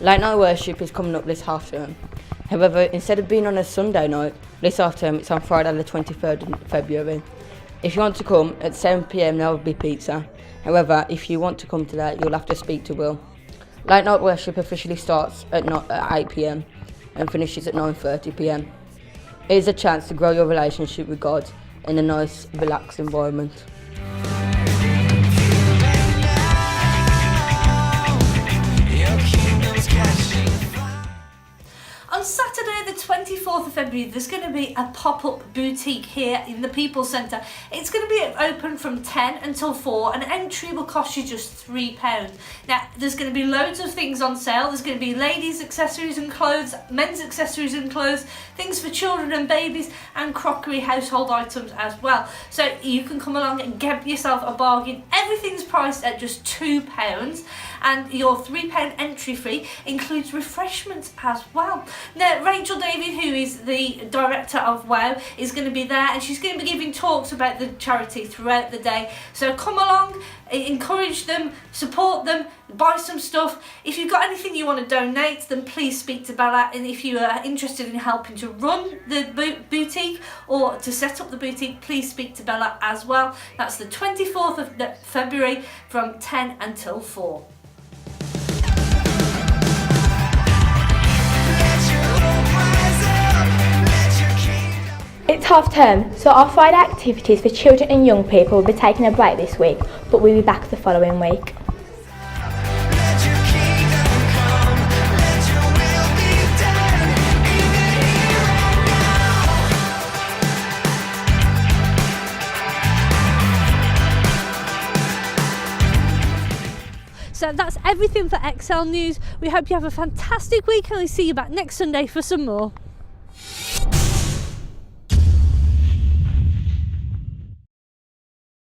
Late night worship is coming up this half term. However, instead of being on a Sunday night, this half term it's on Friday the 23rd of February. If you want to come, at 7 p.m. there will be pizza. However, if you want to come to that, you'll have to speak to Will. Late night worship officially starts at 8 p.m. and finishes at 9:30 p.m. It is a chance to grow your relationship with God in a nice, relaxed environment. On Saturday the 24th of February there's going to be a pop-up boutique here in the People's Centre. It's going to be open from 10 until 4 and entry will cost you just £3. Now there's going to be loads of things on sale. There's going to be ladies accessories and clothes, men's accessories and clothes, things for children and babies and crockery household items as well. So you can come along and get yourself a bargain. Everything's priced at just £2 and your £3 entry fee includes refreshments as well. Now, Rachel David, who is the director of WOW, is going to be there and she's going to be giving talks about the charity throughout the day. So come along, encourage them, support them, buy some stuff. If you've got anything you want to donate, then please speak to Bella. And if you are interested in helping to run the boutique or to set up the boutique, please speak to Bella as well. That's the 24th of February from 10 until 4. It's half term, so our Friday activities for children and young people will be taking a break this week, but we'll be back the following week. So that's everything for XL News. We hope you have a fantastic week and we'll see you back next Sunday for some more.